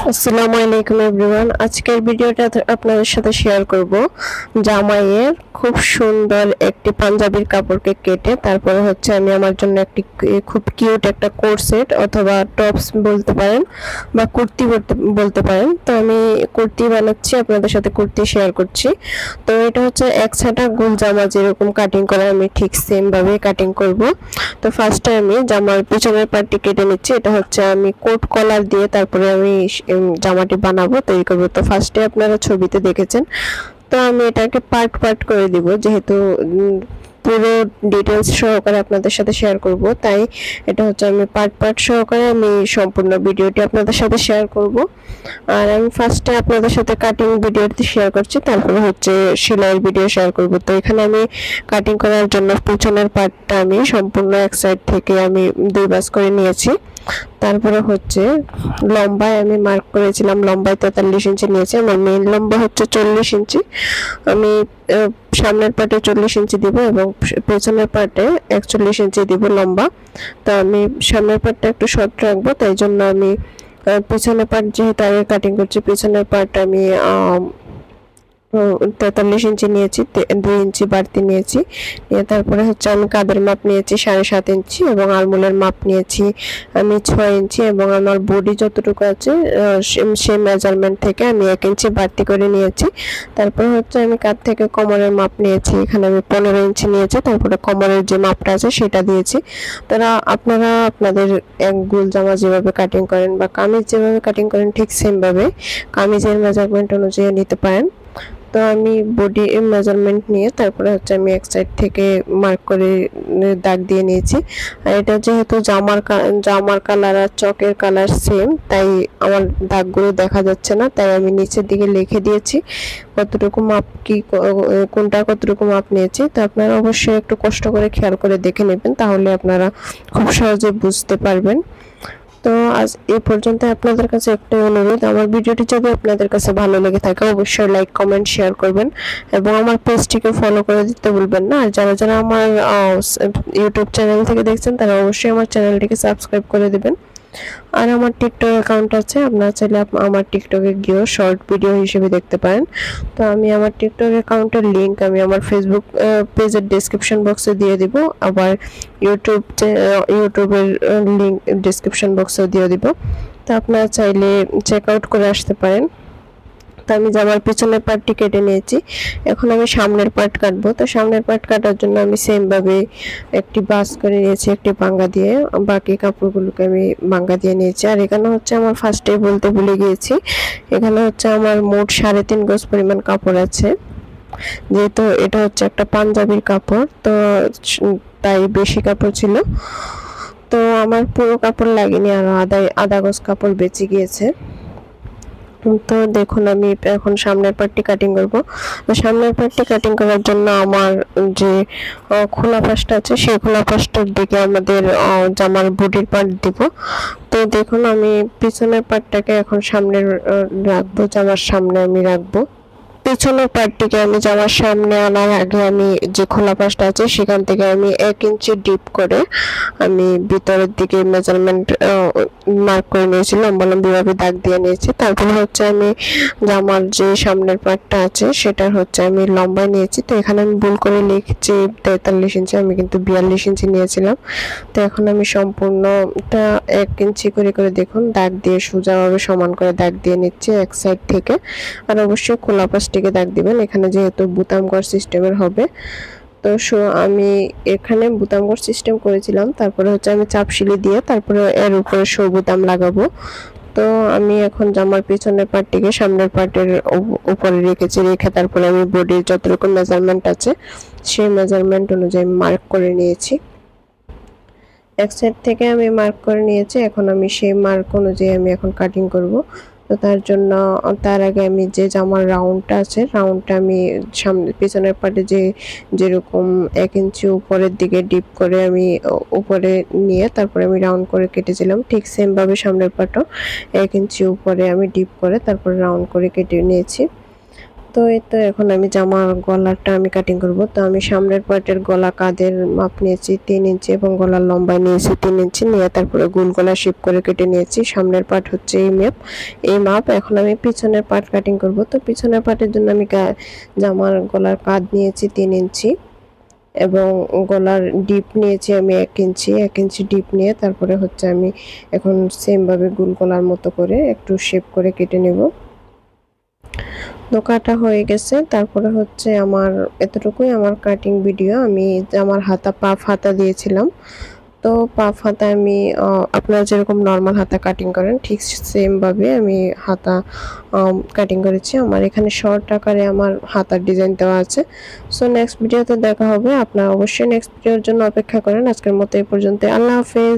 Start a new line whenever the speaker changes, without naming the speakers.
আসসালামু আলাইকুম এভরিওয়ান। আজকের ভিডিওটা আপনাদের সাথে শেয়ার করব জামাইয়ের খুব সুন্দর একটি পাঞ্জাবির কাপড়কে কেটে তারপরে হচ্ছে আমি আমার জন্য একটি খুব কিউট একটা কোট সেট অথবা টপস বলতে পারেন বা কুর্তি বলতে পারেন। তো আমি কুর্তি বানাচ্ছি, আপনাদের সাথে কুর্তি শেয়ার করছি। তো এটা হচ্ছে এক ছাটা গোল জামা যেরকম কাটিং করে আমি ঠিক সেম ভাবে কাটিং করব। তো ফার্স্টে আমি জামার পিছনের পার্টটি কেটে নিচ্ছি। এটা হচ্ছে আমি কোট কলার দিয়ে তারপরে আমি জামাটি বানাবো, তৈরি করবো। তো ফার্স্টে আপনারা ছবিতে দেখেছেন। তো আমি এটাকে পার্ট পার্ট করে দিব, যেহেতু পুরো ডিটেলস সহকারে আপনাদের সাথে শেয়ার করব, তাই এটা হচ্ছে আমি পার্ট পার্ট সহকারে আমি সম্পূর্ণ ভিডিওটি আপনাদের সাথে শেয়ার করব। আর আমি ফার্স্টে আপনাদের সাথে কাটিং ভিডিওটি শেয়ার করছি, তারপরে হচ্ছে সেলাইয়ের ভিডিও শেয়ার করব। তো এখানে আমি কাটিং করার জন্য পিছনের পার্টটা আমি সম্পূর্ণ এক সাইড থেকে আমি 2 ভাঁজ করে নিয়েছি। তারপরে হচ্ছে লম্বায় আমি মার্ক করেছিলাম, লম্বায় 43 ইঞ্চি নিয়েছি। আমার মেইন লম্বা হচ্ছে 40 ইঞ্চি। আমি সামনের পার্টে 40 ইঞ্চি দিব এবং পেছনের পার্টে 41 ইঞ্চি দিব লম্বা। তো আমি সামনের পার্টটা একটু শর্ট রাখবো, তাই জন্য আমি পিছনের পার্ট যেহেতু আগে কাটিং করছি, পিছনের পার্ট আমি 43 ইঞ্চি নিয়েছি, 2 ইঞ্চি বাড়তি নিয়েছি। নিয়ে তারপরে হচ্ছে আমি কাঁধের মাপ নিয়েছি 7.5 ইঞ্চি এবং আরমোলের মাপ নিয়েছি আমি 6 ইঞ্চি এবং আমার বডি যতটুকু আছে সেই মেজারমেন্ট থেকে আমি 1 ইঞ্চি বাড়তি করে নিয়েছি। তারপরে হচ্ছে আমি কাঁধ থেকে কোমরের মাপ নিয়েছি, এখানে আমি 15 ইঞ্চি নিয়েছি। তারপরে কোমরের যে মাপটা আছে সেটা দিয়েছি। তারা আপনারা আপনাদের এক গোল জামা যেভাবে কাটিং করেন বা কামিজ যেভাবে কাটিং করেন ঠিক সেমভাবে কামিজের মেজারমেন্ট অনুযায়ী নিতে পারেন। তো আমি বডি মেজারমেন্ট নিয়ে তারপরে হচ্ছে আমি এক সাইড থেকে মার্ক করে দাগ দিয়ে নিয়েছি। আর এটা যেহেতু জামার কালার আর চকের কালার সেম, তাই আমার দাগগুলো দেখা যাচ্ছে না, তাই আমি নিচের দিকে লিখে দিয়েছি কতটুকু মাপ কি কোনটা কতটুকু মাপ নিয়েছি। তো আপনারা অবশ্যই একটু কষ্ট করে খেয়াল করে দেখে নেবেন, তাহলে আপনারা খুব সহজে বুঝতে পারবেন। তো আজ এই পর্যন্ত। আপনাদের কাছে একটা অনুরোধ, আমার ভিডিওটি যদি আপনাদের কাছে ভালো লেগে থাকে অবশ্যই লাইক কমেন্ট শেয়ার করবেন এবং আমার পেজটিকে ফলো করে দিতে ভুলবেন না। আর যারা যারা আমার ইউটিউব চ্যানেল থেকে দেখছেন তারা অবশ্যই আমার চ্যানেলটিকে সাবস্ক্রাইব করে দেবেন। আর আমার টিকটক অ্যাকাউন্ট আছে, আপনারা চাইলে আমার টিকটকে গিয়েও শর্ট ভিডিও হিসেবে দেখতে পারেন। তো আমি আমার টিকটক অ্যাকাউন্টের লিংক আমি আমার ফেসবুক পেজের ডেসক্রিপশন বক্সে দিয়ে দিব, আবার ইউটিউবের লিংক ডেসক্রিপশন বক্সেও দিয়ে দিব। তো আপনারা চাইলে চেক আউট করে আসতে পারেন। তো আমি জামার পিছনের পার্টটি কেটে নিয়েছি, এখন আমি সামনের পার্ট কাটবো। তো সামনের পার্ট কাটার জন্য আমি সেম ভাবে একটি ভাঁজ করে নিয়েছি একটি ভাঙ্গা দিয়ে, বাকি কাপড়গুলোকে আমি ভাঙ্গা দিয়ে নিয়েছি। আর এখানে হচ্ছে আমার ফার্স্টে বলতে ভুলে গিয়েছি, এখানে হচ্ছে আমার মোট 3.5 গজ পরিমাণ কাপড় আছে, যেহেতু এটা হচ্ছে একটা পাঞ্জাবির কাপড়, তো তাই বেশি কাপড় ছিল। তো আমার পুরো কাপড় লাগেনি, আর আধা গজ কাপড় বেঁচে গিয়েছে। তো দেখুন আমি এখন সামনের পার্টটি কাটিং করব। তো সামনের পার্টটি কাটিং করার জন্য আমার যে খোলা পাশটা আছে সেই খোলা পাশটার দিকে আমাদের জামার বডির পার্ট দিব। তো দেখুন আমি পিছনের পার্টটাকে এখন সামনে রাখবো, জামার সামনে আমি রাখবো। পেছনের পার্টটিকে আমি জামার সামনে আনার আগে আমি যে খোলা পাশটা আছে সেখান থেকে আমি 1 ইঞ্চি ডিপ করে আমি ভিতরের দিকে মেজারমেন্ট মার্ক করে নিয়েছি, লম্বা লম্বিভাবে দাগ দিয়ে নিয়েছি। তারপরে হচ্ছে আমি জামার যে সামনের পার্টটা আছে সেটার হচ্ছে আমি লম্বায় নিয়েছি। তো এখানে আমি ভুল করে লিখছি 43 ইঞ্চি, আমি কিন্তু 42 ইঞ্চি নিয়েছিলাম। তো এখন আমি সম্পূর্ণটা 1 ইঞ্চি করে করে দেখুন দাগ দিয়ে সোজাভাবে সমান করে দাগ দিয়ে নিচ্ছি এক সাইড থেকে। আর অবশ্যই খোলা পাশটিকে দাগ দিবেন, এখানে যেহেতু বুতাম ঘর সিস্টেমের হবে। তো আমি এখানে বুতাম ঘর সিস্টেম করেছিলাম, তারপরে হচ্ছে আমি চাপ সিলি দিয়ে তারপরে এর উপরে বুতাম লাগাবো। তো আমি এখন জামার পিছনের পার্টটিকে সামনের পার্টের উপরে রেখেছি, রেখে তারপরে আমি বডির যতটুকু মেজারমেন্ট আছে সেই মেজারমেন্ট অনুযায়ী মার্ক করে নিয়েছি। এক সাইড থেকে আমি মার্ক করে নিয়েছি, এখন আমি সেই মার্ক অনুযায়ী আমি এখন কাটিং করব। তো তার আগে আমি যে জামার রাউন্ডটা আছে রাউন্ডটা আমি সামনে পিছনের পার্টে যেরকম 1 ইঞ্চি উপরের দিকে ডিপ করে আমি উপরে নিয়ে তারপরে আমি রাউন্ড করে কেটেছিলাম, ঠিক সেম ভাবে সামনের পার্টও 1 ইঞ্চি উপরে আমি ডিপ করে তারপরে রাউন্ড করে কেটে নিয়েছি। তো এই তো এখন আমি জামার গলাটা আমি কাটিং করব। তো আমি সামনের পার্টের গলা কাঁধের মাপ নিয়েছি 3 ইঞ্চি এবং গলার লম্বায় নিয়েছি 3 ইঞ্চি, নিয়ে তারপরে গোল গলা শেপ করে কেটে নিয়েছি। সামনের পার্ট হচ্ছে এই মাপ। এখন আমি পিছনের পার্ট কাটিং করব। তো পিছনের পার্টের জন্য আমি জামার গলার কাঁধ নিয়েছি 3 ইঞ্চি এবং গলার ডিপ নিয়েছি আমি 1 ইঞ্চি। 1 ইঞ্চি ডিপ নিয়ে তারপরে হচ্ছে আমি এখন সেম ভাবে গোল গলার মতো করে একটু শেপ করে কেটে নেব। তো কাটা হয়ে গেছে। তারপরে হচ্ছে আমার এতটুকুই আমার কাটিং ভিডিও। আমি আমার পাফ হাতা দিয়েছিলাম। তো পাফ হাতা আমি আপনারা যেরকম নর্মাল হাতা কাটিং করেন ঠিক সেম ভাবে আমি হাতা কাটিং করেছি। আমার এখানে শর্ট আকারে আমার হাতার ডিজাইন দেওয়া আছে। সো নেক্সট ভিডিওতে দেখা হবে। আপনারা অবশ্যই নেক্সট ভিডিওর জন্য অপেক্ষা করেন। আজকের মতো এই পর্যন্ত। আল্লাহ হাফেজ।